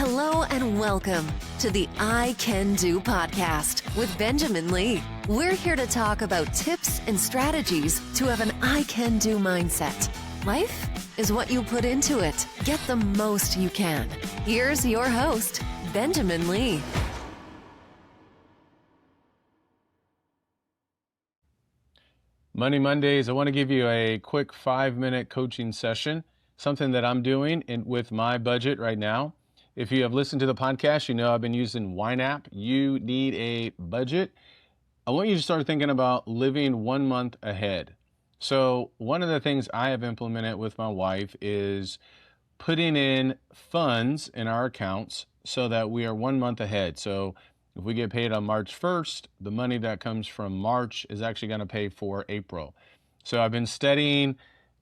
Hello and welcome to the I Can Do podcast with Benjamin Lee. We're here to talk about tips and strategies to have an I Can Do mindset. Life is what you put into it. Get the most you can. Here's your host, Benjamin Lee. Money Mondays, I want to give you a quick 5-minute coaching session, something that I'm doing with my budget right now. If you have listened to the podcast, you know I've been using YNAB. You need a budget. I want you to start thinking about living 1 month ahead. So one of the things I have implemented with my wife is putting in funds in our accounts so that we are 1 month ahead. So if we get paid on March 1st, the money that comes from March is actually going to pay for April. So I've been studying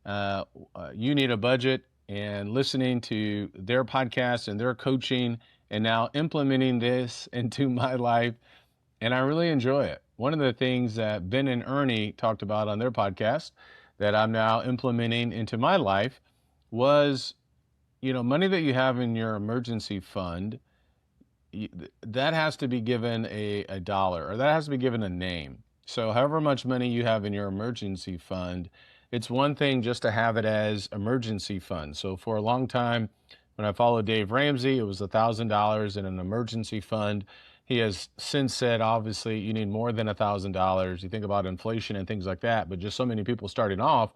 You Need a Budget and listening to their podcast and their coaching and now implementing this into my life. And I really enjoy it. One of the things that Ben and Ernie talked about on their podcast that I'm now implementing into my life was, money that you have in your emergency fund, that has to be given a dollar, or that has to be given a name. So however much money you have in your emergency fund, it's one thing just to have it as emergency fund. So for a long time, when I followed Dave Ramsey, it was $1,000 in an emergency fund. He has since said, obviously, you need more than $1,000. You think about inflation and things like that, but just so many people starting off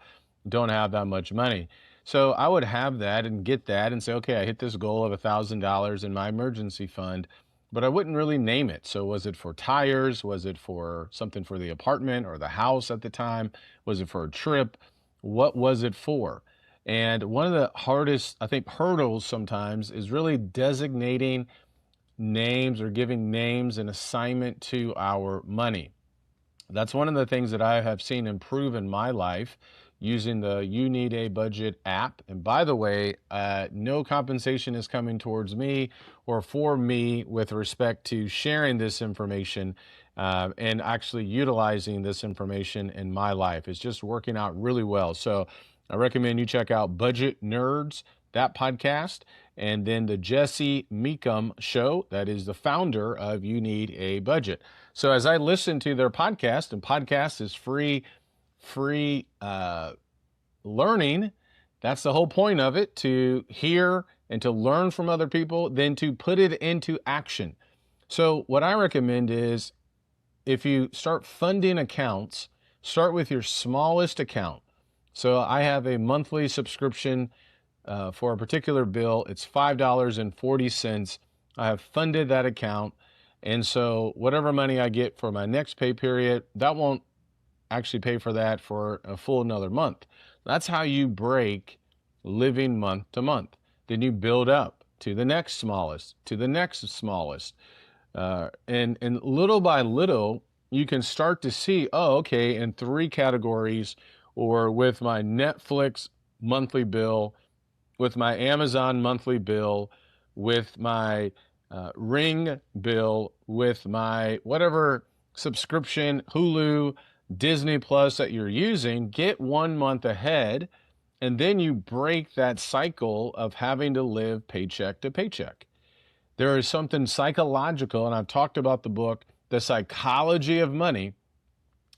don't have that much money. So I would have that and get that and say, okay, I hit this goal of $1,000 in my emergency fund, but I wouldn't really name it. So was it for tires? Was it for something for the apartment or the house at the time? Was it for a trip? What was it for? And one of the hardest, I think, hurdles sometimes is really designating names or giving names and assignment to our money. That's one of the things that I have seen improve in my life using the You Need a Budget app. And by the way, no compensation is coming towards me or for me with respect to sharing this information and actually utilizing this information in my life. It's just working out really well. So I recommend you check out Budget Nerds, that podcast, and then the Jesse Meekum show, that is the founder of You Need a Budget. So as I listen to their podcast, and podcast is free learning, that's the whole point of it, to hear and to learn from other people, then to put it into action. So what I recommend is if you start funding accounts, start with your smallest account. So I have a monthly subscription for a particular bill. It's $5.40. I have funded that account. And so whatever money I get for my next pay period, that won't actually pay for that for a full another month. That's how you break living month to month. Then you build up to the next smallest, to the next smallest. And little by little, you can start to see, oh, okay, in 3 categories, or with my Netflix monthly bill, with my Amazon monthly bill, with my Ring bill, with my whatever subscription, Hulu, Disney Plus that you're using, get 1 month ahead, and then you break that cycle of having to live paycheck to paycheck. There is something psychological, and I've talked about the book, The Psychology of Money,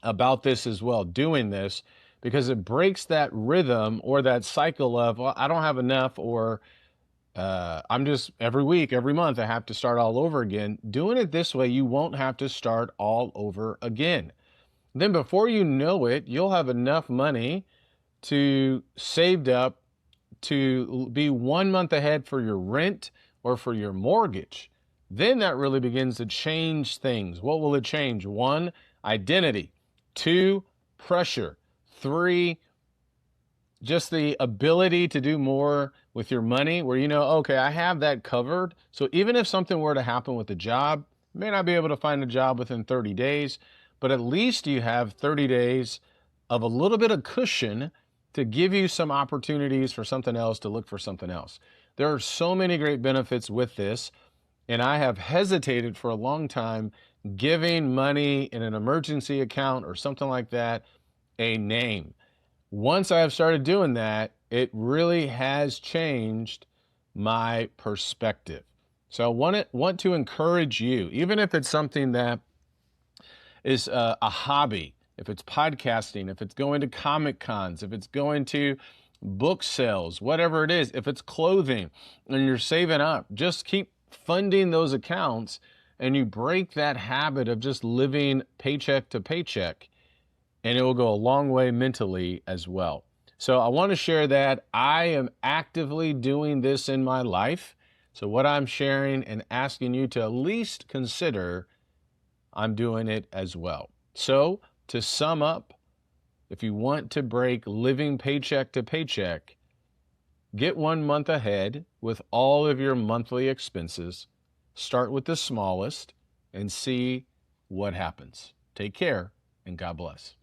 about this as well, doing this, because it breaks that rhythm or that cycle of, well, I don't have enough, or I'm just every week, every month, I have to start all over again. Doing it this way, you won't have to start all over again. Then before you know it, you'll have enough money to saved up to be 1 month ahead for your rent or for your mortgage. Then that really begins to change things. What will it change? 1, identity. 2, pressure. 3, just the ability to do more with your money where okay, I have that covered. So even if something were to happen with the job, you may not be able to find a job within 30 days, but at least you have 30 days of a little bit of cushion to give you some opportunities for something else, to look for something else. There are so many great benefits with this, and I have hesitated for a long time giving money in an emergency account or something like that a name. Once I have started doing that, it really has changed my perspective. So I want to encourage you, even if it's something that is a hobby, if it's podcasting, if it's going to Comic Cons, if it's going to book sales, whatever it is, if it's clothing and you're saving up, just keep funding those accounts and you break that habit of just living paycheck to paycheck, and it will go a long way mentally as well. So I want to share that I am actively doing this in my life. So what I'm sharing and asking you to at least consider, I'm doing it as well. So to sum up, if you want to break living paycheck to paycheck, get 1 month ahead with all of your monthly expenses. Start with the smallest and see what happens. Take care and God bless.